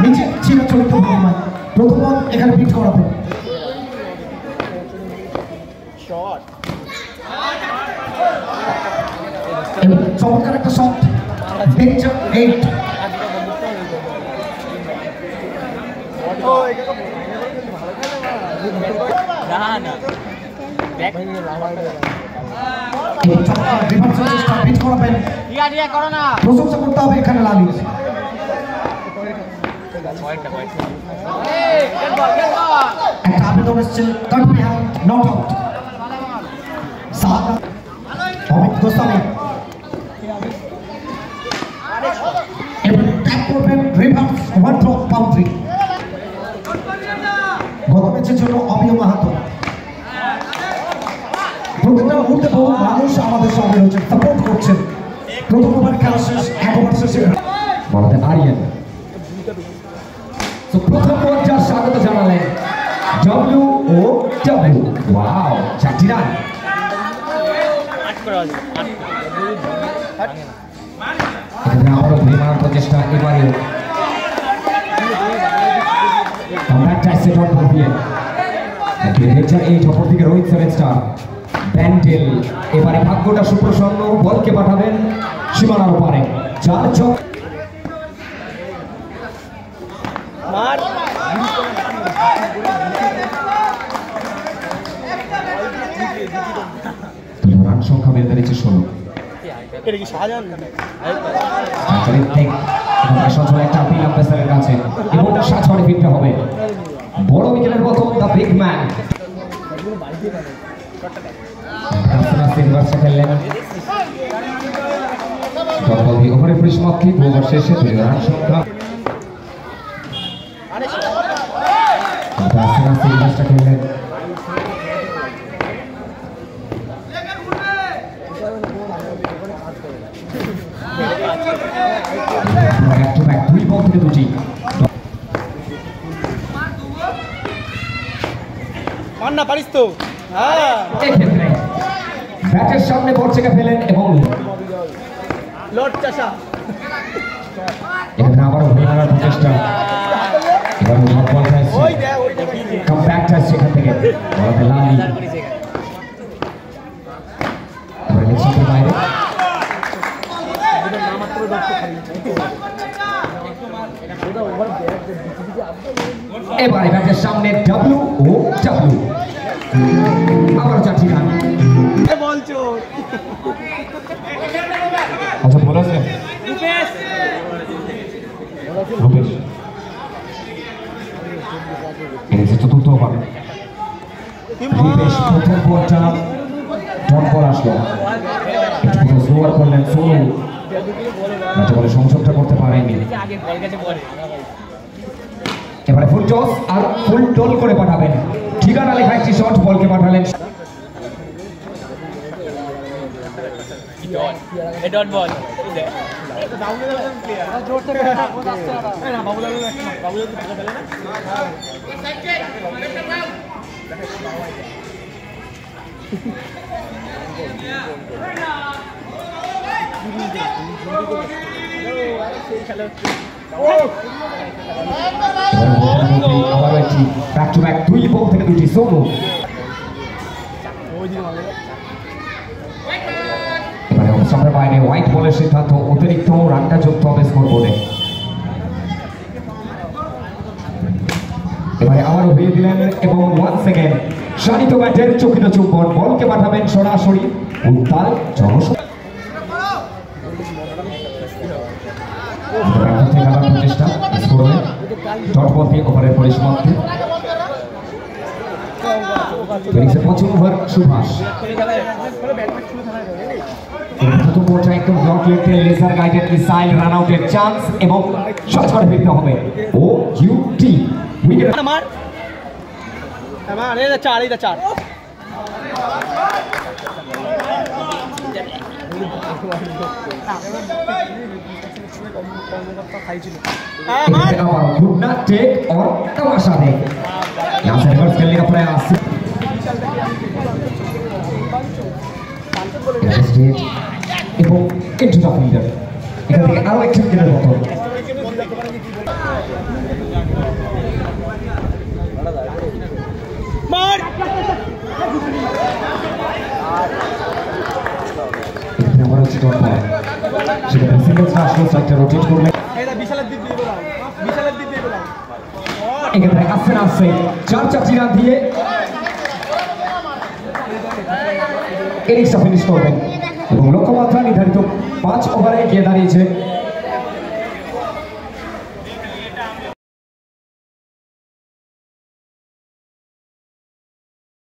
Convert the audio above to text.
নিচে চিরাচরিত ভঙ্গিমায় প্রথম বল এখানে বিট করাবে। চমৎকার একটা শট, ডেঞ্জার 8। প্রশংসা করতে হবে এখানে লালির। একটা আবেদন এসছে, cut behind, not out. Amit Goswami এবং ট্যাপ করবেন রিভার্স ওয়ান ড্রপ বাউন্ডারি। গত ম্যাচের জন্য অমিয় মাহাতো। প্রত্যেকটা মুহূর্তে বহু মানুষ আমাদের সঙ্গে রয়েছেন, সাপোর্ট করছেন। প্রথম ওভার খেলা শেষ, এক ওভার শেষে বলতে আরিয়ান। তো প্রথম পর্যায়ে স্বাগত জানালেন WOW। ওয়াও, 4টি রান। এখানে আবারও ভেমার প্রচেষ্টা, এবারেও অপরদিকে রোহিত সেভেনস্টার ব্যান্ডেল। এবারে ভাগ্যটা সুপ্রসন্ন, বলকে পাঠাবেন সীমানার ওপারে। 4 ছক রান সংখ্যা বেড়ে দাঁড়িয়েছে 16। একটা আপিল আম্পায়ারের কাছে এবং 7 ফিরতে হবে। বড় উইকেটের প্রথম দা বিগ ম্যান খেললেন। ওভারের পরিসমাপ্তি, ওভার শেষে 2 রান সংখ্যা। খেললেন দুই বল থেকে 2টি। মান্না পারিস তো। এক্ষেত্রে ব্যাটের সামনে বর্ষাকে ফেলেন এবং লর্ড চাষা। এখানে আবারও ভেঙার প্রচেষ্টা। এবার কমব্যাক আসছে এখান থেকে লালি। বাইরে এবারে ব্যাটের সামনে WOW। আবার 4টি রান। আচ্ছা বলা আছে রূপেশ। এটা চতুর্থ ওভার। রূপেশ প্রথম বলটা ডট বল আসলো, একটু স্লোয়ার করলেন সোনু, যাতে বলে সংযোগটা করতে পারেনি। এবারে ফুল টস আর ফুল টোল করে পাঠাবেন। ঠিকানা লেখা একটি শট বলকে পাঠালেন। ব্যাক টু ব্যাক 2 বল থেকে 2টি সোলো। এবারে অবসরের বাইরে হোয়াইট বলের সিদ্ধান্ত, অতিরিক্ত রানটা যুক্ত হবে স্কোরবোর্ডে। এবারে আবারও হয়ে দিলেন এবং 1 সেকেন্ড শানিত ব্যাটের চকিত চুম্বন, বলকে পাঠাবেন সরাসরি উত্তাল জনসংখ্যা। প্রচেষ্টা ডট বল দিয়ে ওভারের পরিসমাপ্তি। প্রথম ওভার সুভাষ প্রথম পর্যায়ে একদম ব্লক লেগতে লেজার গাইডেড মিসাইল রান আউটের চান্স এবং শট করে ফিরতে হবে। OUT উইকেট মার আমার এই 4 এই 4 गुड ना टेक और तमाशा देख यहाँ से रिवर्स खेलने का प्रयास এবং ইনটু দ্য ফিল্ডার এখান থেকে আরো একটা উইকেটের মতো রোটেট করলেন এক্ষেত্রে আসছে না আসছে 4 রান দিয়ে ইনিংসটা ফিনিশ করবেন এবং লক্ষ্যমাত্রা নির্ধারিত 5 ওভারে গিয়ে দাঁড়িয়েছে